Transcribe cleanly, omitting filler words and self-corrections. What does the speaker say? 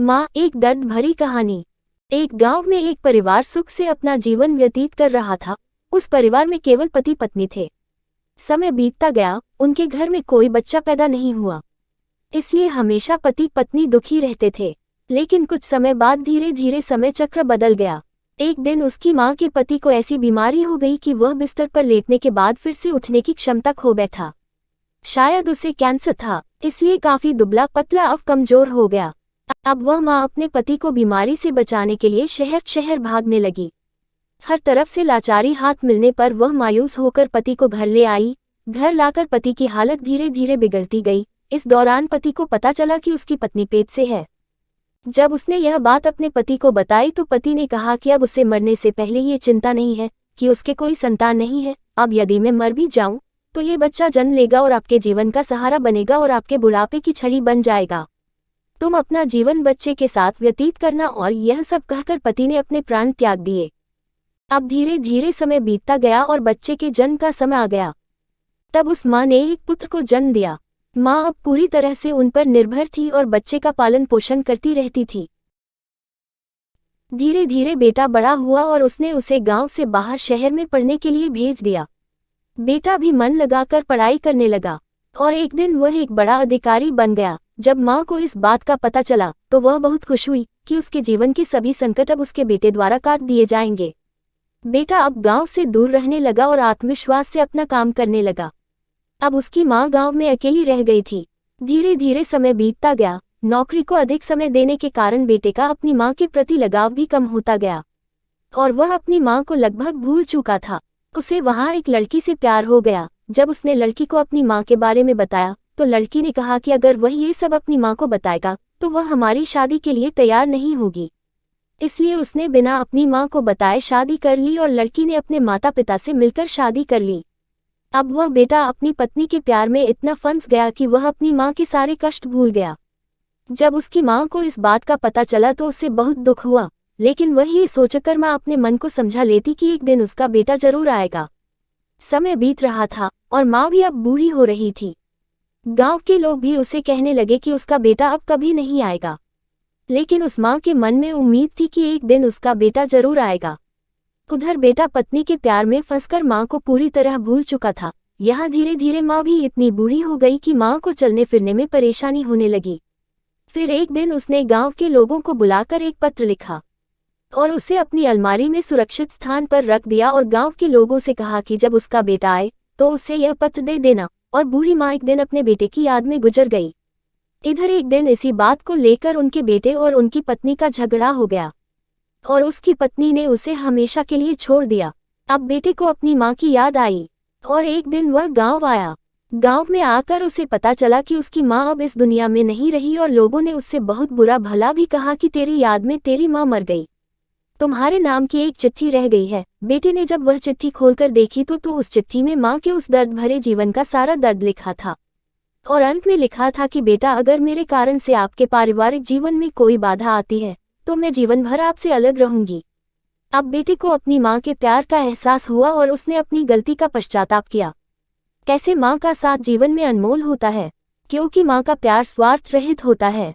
माँ, एक दर्द भरी कहानी। एक गांव में एक परिवार सुख से अपना जीवन व्यतीत कर रहा था। उस परिवार में केवल पति पत्नी थे। समय बीतता गया, उनके घर में कोई बच्चा पैदा नहीं हुआ, इसलिए हमेशा पति पत्नी दुखी रहते थे। लेकिन कुछ समय बाद धीरे धीरे समय चक्र बदल गया। एक दिन उसकी माँ के पति को ऐसी बीमारी हो गई कि वह बिस्तर पर लेटने के बाद फिर से उठने की क्षमता खो बैठा। शायद उसे कैंसर था, इसलिए काफी दुबला पतला अब कमजोर हो गया। अब वह माँ अपने पति को बीमारी से बचाने के लिए शहर शहर भागने लगी। हर तरफ से लाचारी हाथ मिलने पर वह मायूस होकर पति को घर ले आई। घर लाकर पति की हालत धीरे धीरे बिगड़ती गई। इस दौरान पति को पता चला कि उसकी पत्नी पेट से है। जब उसने यह बात अपने पति को बताई तो पति ने कहा कि अब उसे मरने से पहले ये चिंता नहीं है कि उसके कोई संतान नहीं है। अब यदि मैं मर भी जाऊं तो ये बच्चा जन्म लेगा और आपके जीवन का सहारा बनेगा और आपके बुढ़ापे की छड़ी बन जाएगा। तुम अपना जीवन बच्चे के साथ व्यतीत करना। और यह सब कहकर पति ने अपने प्राण त्याग दिए। अब धीरे धीरे समय बीतता गया और बच्चे के जन्म का समय आ गया। तब उस माँ ने एक पुत्र को जन्म दिया। माँ अब पूरी तरह से उन पर निर्भर थी और बच्चे का पालन पोषण करती रहती थी। धीरे धीरे बेटा बड़ा हुआ और उसने उसे गांव से बाहर शहर में पढ़ने के लिए भेज दिया। बेटा भी मन लगाकर पढ़ाई करने लगा और एक दिन वह एक बड़ा अधिकारी बन गया। जब माँ को इस बात का पता चला तो वह बहुत खुश हुई कि उसके जीवन के सभी संकट अब उसके बेटे द्वारा काट दिए जाएंगे। बेटा अब गांव से दूर रहने लगा और आत्मविश्वास से अपना काम करने लगा। अब उसकी माँ गांव में अकेली रह गई थी। धीरे धीरे समय बीतता गया। नौकरी को अधिक समय देने के कारण बेटे का अपनी माँ के प्रति लगाव भी कम होता गया और वह अपनी माँ को लगभग भूल चुका था। उसे वहाँ एक लड़की से प्यार हो गया। जब उसने लड़की को अपनी माँ के बारे में बताया तो लड़की ने कहा कि अगर वह ये सब अपनी माँ को बताएगा तो वह हमारी शादी के लिए तैयार नहीं होगी। इसलिए उसने बिना अपनी माँ को बताए शादी कर ली और लड़की ने अपने माता पिता से मिलकर शादी कर ली। अब वह बेटा अपनी पत्नी के प्यार में इतना फंस गया कि वह अपनी माँ के सारे कष्ट भूल गया। जब उसकी माँ को इस बात का पता चला तो उसे बहुत दुख हुआ, लेकिन वह ये सोचकर माँ अपने मन को समझा लेती कि एक दिन उसका बेटा जरूर आएगा। समय बीत रहा था और माँ भी अब बूढ़ी हो रही थी। गांव के लोग भी उसे कहने लगे कि उसका बेटा अब कभी नहीं आएगा, लेकिन उस माँ के मन में उम्मीद थी कि एक दिन उसका बेटा जरूर आएगा। उधर बेटा पत्नी के प्यार में फंसकर माँ को पूरी तरह भूल चुका था। यहाँ धीरे धीरे माँ भी इतनी बूढ़ी हो गई कि माँ को चलने फिरने में परेशानी होने लगी। फिर एक दिन उसने गांव के लोगों को बुलाकर एक पत्र लिखा और उसे अपनी अलमारी में सुरक्षित स्थान पर रख दिया और गांव के लोगों से कहा कि जब उसका बेटा आए तो उसे यह पत्र दे देना। और बूढ़ी माँ एक दिन अपने बेटे की याद में गुजर गई। इधर एक दिन इसी बात को लेकर उनके बेटे और उनकी पत्नी का झगड़ा हो गया और उसकी पत्नी ने उसे हमेशा के लिए छोड़ दिया। अब बेटे को अपनी माँ की याद आई और एक दिन वह गांव आया। गांव में आकर उसे पता चला कि उसकी माँ अब इस दुनिया में नहीं रही और लोगों ने उससे बहुत बुरा भला भी कहा कि तेरी याद में तेरी माँ मर गई, तुम्हारे नाम की एक चिट्ठी रह गई है। बेटे ने जब वह चिट्ठी खोलकर देखी तो उस चिट्ठी में माँ के उस दर्द भरे जीवन का सारा दर्द लिखा था और अंत में लिखा था कि बेटा, अगर मेरे कारण से आपके पारिवारिक जीवन में कोई बाधा आती है तो मैं जीवन भर आपसे अलग रहूंगी। अब बेटे को अपनी माँ के प्यार का एहसास हुआ और उसने अपनी गलती का पश्चाताप किया। कैसे माँ का साथ जीवन में अनमोल होता है, क्योंकि माँ का प्यार स्वार्थ रहित होता है।